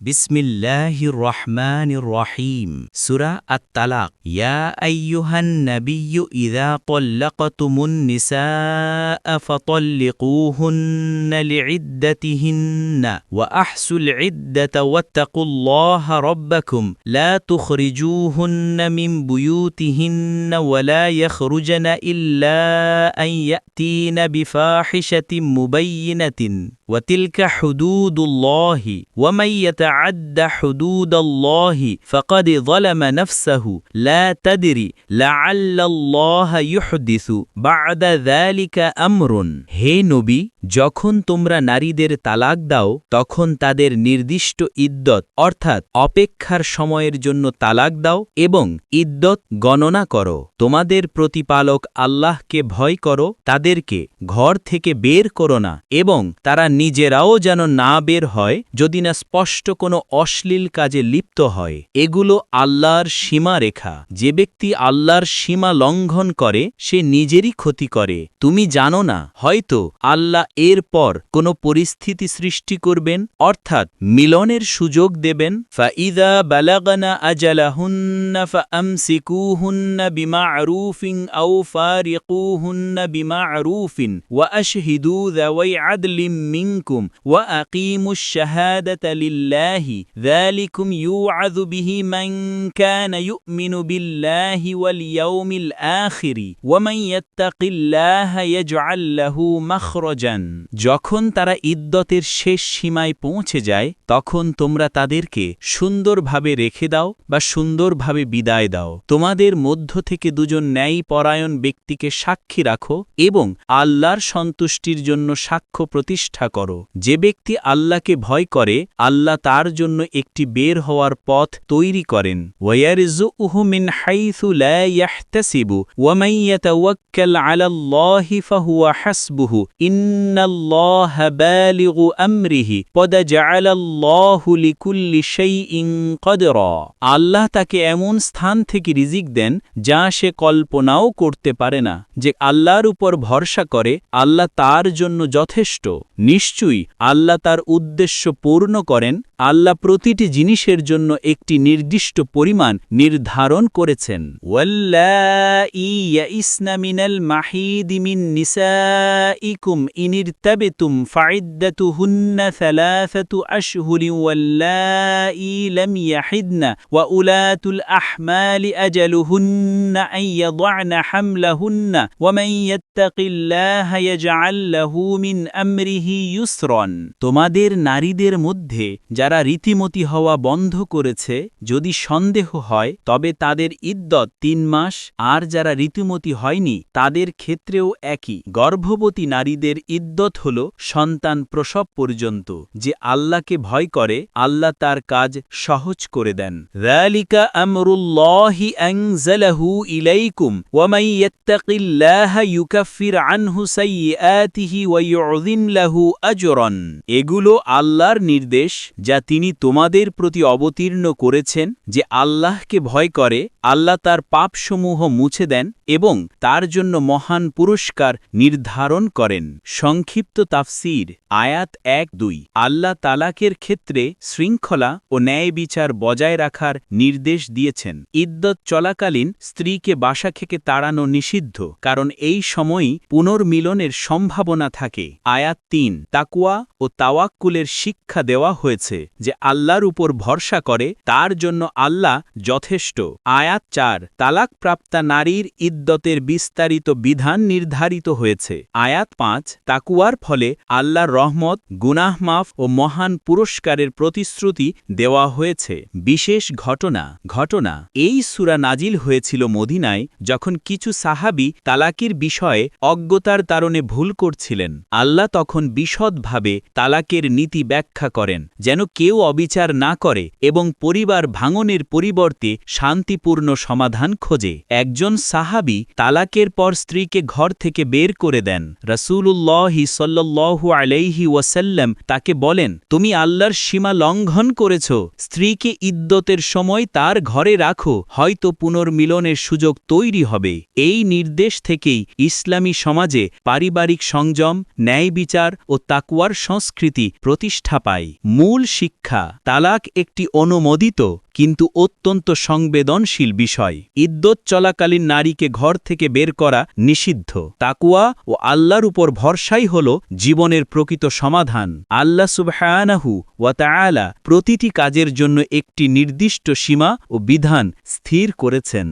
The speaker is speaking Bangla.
বিসমিল্লাহির রহমানির রহিম সূরা আত-তালাক ইয়া আইয়ুহান নাবিয়্যু ইযা তাল্লাকতুমুন নিসা ফাতাল্লিকুহুন্না লিইদ্দাতিহিন্না ওয়া আহসুল ইদ্দাতা ওয়াত্তাকুল্লাহা রাব্বাকুম লা তুখরিজুহুন্না মিন বুয়ুতিহিন্না ওয়া লা ইয়াখরুজনা ইল্লা আন ইয়াতিনা বিফাহিশাতিন মুবায়্যিনাতিন ওয়া তিলকা হুদুদুল্লাহি ওয়া মান ইয়াতাআদ্দা হুদুদাল্লাহি ফাকাদ যালামা নাফসাহু লা তাদরি লাআল্লাল্লাহা ইউহদিসু বা'দা যালিকা আমরুন। হে নবী, যখন তোমরা নারীদের তালাক দাও তখন তাদের নির্দিষ্ট ইদ্দত অর্থাৎ অপেক্ষার সময়ের জন্য তালাক দাও এবং ইদ্দত গণনা করো। তোমাদের প্রতিপালক আল্লাহকে ভয় করো, তাদেরকে ঘর থেকে বের করো না এবং তারা নিজেরাও যেন না বের হয় যদি না স্পষ্ট কোনো অশ্লীল কাজে লিপ্ত হয়। এগুলো আল্লাহর সীমারেখা। যে ব্যক্তি আল্লাহর সীমা লঙ্ঘন করে সে নিজেরই ক্ষতি করে। তুমি জানো না, হয়তো আল্লাহ এরপর কোনো পরিস্থিতি সৃষ্টি করবেন অর্থাৎ মিলনের সুযোগ দেবেন। ফাইযা বালাগনা আজালাহুন্না ফাআমসিকুহুন্না বিমা'রুফিন আও ফারিকুহুন্না বিমা'রুফিন ওয়া আশহিদু যাওয়াই আদলিম মিনকুম ওয়া আকিমুশ শাহাদাতা লিল্লাহি যালিকুম ইউআযু বিহি মান কানা ইউমিনু বিল্লাহি ওয়াল ইয়াউমিল আখিরি ওয়া মান ইয়াত্তাকিল্লাহা ইয়াজআল লাহু মাখরাজান। যখন তারা ইদ্দতের শেষ সীমায় পৌঁছে যায় তখন তোমরা তাদেরকে সুন্দরভাবে রেখে দাও বা সুন্দরভাবে বিদায় দাও। তোমাদের মধ্য থেকে দুজন ন্যায়পরায়ণ ব্যক্তিকে সাক্ষী রাখো এবং আল্লাহর সন্তুষ্টির জন্য সাক্ষ্য প্রতিষ্ঠা করো। যে ব্যক্তি আল্লাহকে ভয় করে আল্লাহ তার জন্য একটি বের হওয়ার পথ তৈরি করেন। ওয়ারযুকুহু মিন হাইসু লা ইয়াহতাসিবু ওয়া মান ইয়াতাওয়াক্কাল আলাল্লাহি ফাহুয়া হাসবুহু ইন্নাল্লাহা বালিগু আমরিহি কদ জাআলাল্লাহু লিকুল্লি শাইইন কদরা। আল্লাহ তাকে এমন স্থান থেকে রিজিক দেন যা সে কল্পনাও করতে পারে না। যে আল্লাহর উপর ভরসা করে আল্লাহ তার জন্য যথেষ্ট। নিশ্চয়ই আল্লাহ তার উদ্দেশ্য পূর্ণ করেন। আল্লাহ প্রতিটি জিনিসের জন্য একটি নির্দিষ্ট পরিমাণ নির্ধারণ করেছেন। ওয়াল্লাঈ ইয়াইসনা মিনাল মাহিদি মিন নিসাইকুম ইন ইরতাবতুম ফাইদ্দাতুহুন্না সালাসাতু আশহুরিন ওয়াল্লাঈ লাম ইয়াহিদনা ওয়া উলাতুল আহমালি আজালুহুন্না আন ইয়াদ'না হামলাহুন্না ওয়া মান ইয়াত্তাকিল্লাহা ইয়াজআল লাহু মিন আমরিহি ইউসরান। তোমাদের নারীদের মধ্যে যারা রীতিমতী হওয়া বন্ধ করেছে যদি সন্দেহ হয় তবে তাদের ইদ্দত ৩ মাস, আর যারা রীতিমতী হয়নি তাদের ক্ষেত্রেও একই। গর্ভবতী নারীদের ইদ্দত হল সন্তান প্রসব পর্যন্ত। যে আল্লাহকে ভয় করে আল্লাহ তার কাজ সহজ করে দেন। যালিকা আমরুল্লাহি আনজালাহু ইলাইকুম ওয়া মান ইয়াত্তাকিল্লাহা ইউকাফির আনহু সাইয়্যাতিহি ওয়া ইউযিম লাহু আজরান। এগুলো আল্লাহর নির্দেশ যা তিনি তোমাদের প্রতি অবতীর্ণ করেছেন। যে আল্লাহকে ভয় করে আল্লাহ তার পাপসমূহ মুছে দেন এবং তার জন্য মহান পুরস্কার নির্ধারণ করেন। সংক্ষিপ্ত তাফসীর আয়াত ১-২। আল্লাহ তালাকের ক্ষেত্রে শৃঙ্খলা ও ন্যায় বিচার বজায় রাখার নির্দেশ দিয়েছেন। ইদ্দত চলাকালীন স্ত্রীকে বাসা থেকে তাড়ানো নিষিদ্ধ, কারণ এই সময়ই পুনর্মিলনের সম্ভাবনা থাকে। আয়াত ৩। তাকওয়া ও তাওয়াক্কুলের শিক্ষা দেওয়া হয়েছে। যে আল্লাহর উপর ভরসা করে তার জন্য আল্লাহ যথেষ্ট। আয়াত ৪। তালাকপ্রাপ্তা নারীর ইদ্দতের বিস্তারিত বিধান নির্ধারিত হয়েছে। আয়াত ৫। তাকওয়ার ফলে আল্লাহর রহমত, গুনাহ মাফ ও মহান পুরস্কারের প্রতিশ্রুতি দেওয়া হয়েছে। বিশেষ ঘটনা এই সূরা নাজিল হয়েছিল মদিনায় যখন কিছু সাহাবী তালাকের বিষয়ে অজ্ঞতার কারণে ভুল করছিলেন। আল্লাহ তখন বিশদভাবে তালাকের নীতি ব্যাখ্যা করেন যেন কেউ অবিচার না করে এবং পরিবার ভাঙনের পরিবর্তে শান্তিপূর্ণ সমাধান খোঁজে। একজন সাহাবী তালাকের পর স্ত্রীকে ঘর থেকে বের করে দেন। রাসূলুল্লাহ সাল্লাল্লাহু আলাইহি ওয়াসাল্লাম তাকে বলেন, তুমি আল্লাহর সীমা লঙ্ঘন করেছ। স্ত্রীকে ইদ্দতের সময় তার ঘরে রাখো, হয়তো পুনর্মিলনের সুযোগ তৈরি হবে। এই নির্দেশ থেকেই ইসলামী সমাজে পারিবারিক সংযম, ন্যায় বিচার ও তাকওয়ার সংস্কৃতি প্রতিষ্ঠা পায় মূল শিক্ষা তালাক একটি অনুমোদিত কিন্তু অত্যন্ত সংবেদনশীল বিষয় ইদ্যত চলাকালীন নারীকে ঘর থেকে বের করা নিষিদ্ধ তাকওয়া ও আল্লাহর উপর ভরসাই হল জীবনের প্রকৃত সমাধান আল্লাহ সুবহানাহু ওয়া তাআলা প্রতিটি কাজের জন্য একটি নির্দিষ্ট সীমা ও বিধান স্থির করেছেন